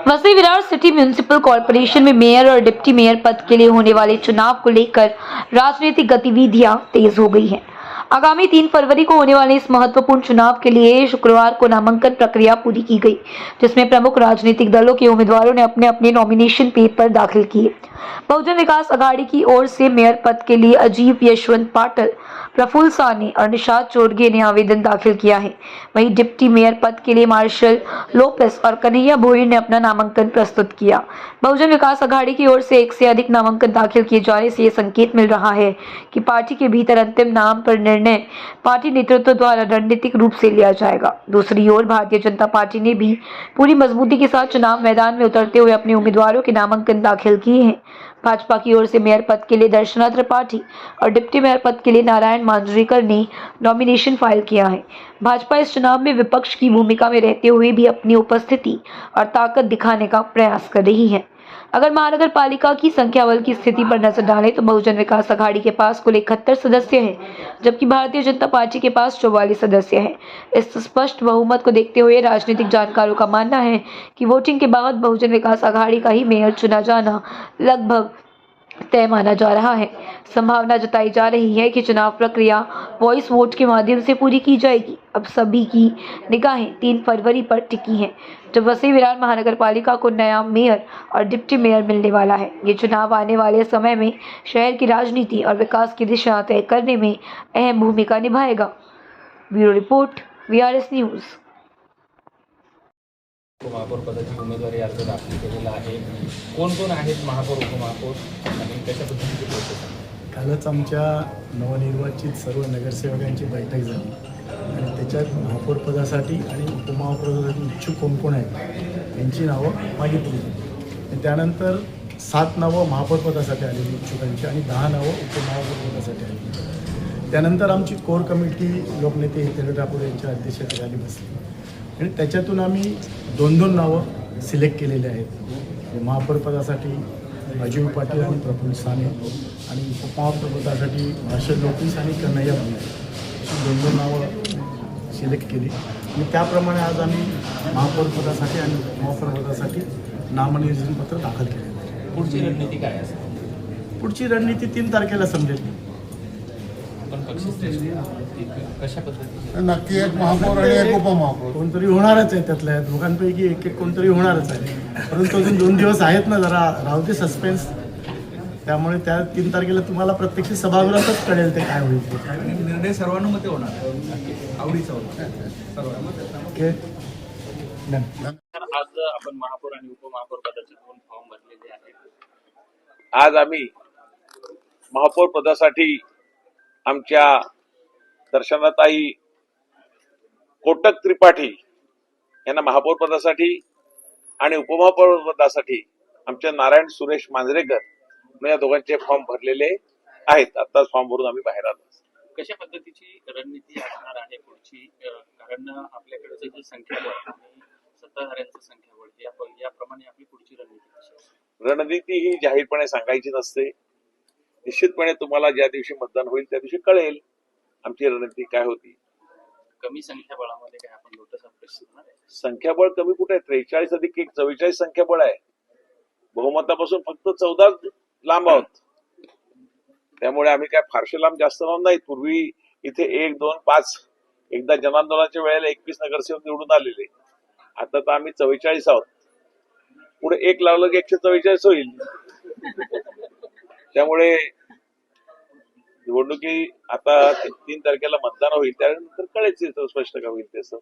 Vasai Virar city municipal corporation में mayor और deputy mayor पद के लिए होने वाले चुनाव को लेकर राजनीतिक गतिविधियां तेज हो गई हैं। आगामी 3 फरवरी को होने वाले इस महत्वपूर्ण चुनाव के लिए शुक्रवार को नामांकन प्रक्रिया पूरी की गई, जिसमें प्रमुख राजनीतिक दलों के उम्मीदवारों ने अपने अपने नॉमिनेशन पेपर दाखिल किए। बहुजन विकास अघाड़ी की ओर से मेयर पद के लिए अजीब यशवंत पाटिल, प्रफुल्ल सानी और निषाद चोरगे ने आवेदन दाखिल किया है। वहीं डिप्टी मेयर पद के लिए मार्शल लोपेस और कन्हैया भोईर ने अपना नामांकन प्रस्तुत किया। बहुजन विकास अघाड़ी की ओर से एक से अधिक नामांकन दाखिल किए जाने से ये संकेत मिल रहा है कि पार्टी के भीतर अंतिम नाम पर निर्णय पार्टी नेतृत्व द्वारा रणनीतिक रूप से लिया जाएगा। दूसरी ओर भारतीय जनता पार्टी ने भी पूरी मजबूती के साथ चुनाव मैदान में उतरते हुए अपने उम्मीदवारों के नामांकन दाखिल किए हैं। भाजपा की ओर से मेयर पद के लिए दर्शना त्रिपाठी और डिप्टी मेयर पद के लिए नारायण मांजरेकर ने नॉमिनेशन फाइल किया है। भाजपा इस चुनाव में विपक्ष की भूमिका में रहते हुए भी अपनी उपस्थिति और ताकत दिखाने का प्रयास कर रही है। अगर महानगर पालिका की संख्या बल की स्थिति पर नजर डालें तो बहुजन विकास अघाड़ी के पास कुल 71 सदस्य हैं, जबकि भारतीय जनता पार्टी के पास 44 सदस्य हैं। इस स्पष्ट बहुमत को देखते हुए राजनीतिक जानकारों का मानना है कि वोटिंग के बाद बहुजन विकास अघाड़ी का ही मेयर चुना जाना लगभग तय माना जा रहा है। संभावना जताई जा रही है कि चुनाव प्रक्रिया वॉइस वोट के माध्यम से पूरी की जाएगी। अब सभी की निगाहें 3 फरवरी पर टिकी हैं, जब वसई विरार महानगर पालिका को नया मेयर और डिप्टी मेयर मिलने वाला है। ये चुनाव आने वाले समय में शहर की राजनीति और विकास की दिशा तय करने में अहम भूमिका निभाएगा। Bureau report, VRS news. महापौर पदाची उमेदवारी अर्ज दाखल केलेला आहे। कोण कोण आहेत महापौर, उपमहापौर आणि कशा पद्धतीची प्रोसेस आहे? कालच आमच्या नवनिर्वाचित सर्व नगरसेवकांची बैठक झाली आणि त्याच्यात महापौर पदासाठी आणि उपमहापौर पदासाठी इच्छुक कोण कोण आहेत यांची नावं मागितली आणि त्यानंतर 7 नावं महापौर पदासाठी आलेली इच्छुकांची आणि 10 नावं उपमहापौर पदासाठी आली। त्यानंतर आमची कोर कमिटी लोकनेते हितेंद्र ठाकूर यांच्या अध्यक्षतेखाली बसली आणि त्याच्यातून आम्ही 2-2 नावं सिलेक्ट केलेले आहेत। महापौर पदासाठी अजीब पाटील आणि प्रफुल्ल साने आणि उपमहापौर पदासाठी मार्शल लोपेस आणि कन्हैया भोईर अशी 2-2 नावं सिलेक्ट केली आणि त्याप्रमाणे आज आम्ही महापौर पदासाठी आणि उपमहापौर पदासाठी नामनिर्देशन पत्र दाखल केले। पुढची रणनीती काय असेल? पुढची रणनीती 3 तारखेला समजेल। पण पक्षश्रेष्ठी कशा पद्धतीची? नक्की एक महापौर आणि एक उपमहापौर कोणतरी होणारच आहे, त्यातल्या दोघांपैकी एक कोणतरी होणारच आहे, परंतु अजून 2 दिवस आहेत ना, जरा राहू दे सस्पेन्स। त्यामुळे त्या 3 तारखेला तुम्हाला प्रत्यक्ष सभागृहातच कळेल ते काय होईल ते। निर्णय सर्वानुमते होणार, आवडीचा होणार ओके। आज आपण महापौर आणि उपमहापौर पदाचे 2 फॉर्म भरलेले आहेत। आज आम्ही महापौर पदासाठी आमच्या दर्शनाताई कोटक त्रिपाठी यांना महापौर पदासाठी आणि उपमहापौर पदासाठी आमच्या नारायण सुरेश मांजरेकर या दोघांचे फॉर्म भरलेले आहेत। आताच फॉर्म भरून आम्ही बाहेर आलो। कशा पद्धतीची रणनीती असणार आहे पुढची? कारण आपल्याकडे जे संख्याबळ आणि सत्ताधाऱ्यांचं संख्याबळ याप्रमाणे आपली पुढची रणनीती कशी असेल? रणनीती ही जाहीरपणे सांगायची नसते। निश्चितपणे तुम्हाला ज्या दिवशी मतदान होईल त्या दिवशी कळेल आमची रणनीती काय होती। कमी संख्याबळामध्ये काय आपण लोटस अप्रेस करणार आहे? संख्याबळ कमी कुठे आहे? 43 अधिक 1 44 संख्याबळ आहे। बहुमतापासून फक्त 14 लांब आहोत। त्यामुळे आम्ही काय फारसे लांब जास्त लांब नाही। पूर्वी इथे 1, 2, 5 एकदा जनांदोलनाच्या वेळेला 21 नगरसेवक निवडून आलेले, आता तर आम्ही 44 आहोत। पुढे 1 लागलं की 144 होईल। त्यामुळे निवडणुकी आता 3 तारखेला मतदान होईल, त्यानंतर कळेल स्पष्ट का होईल तसं।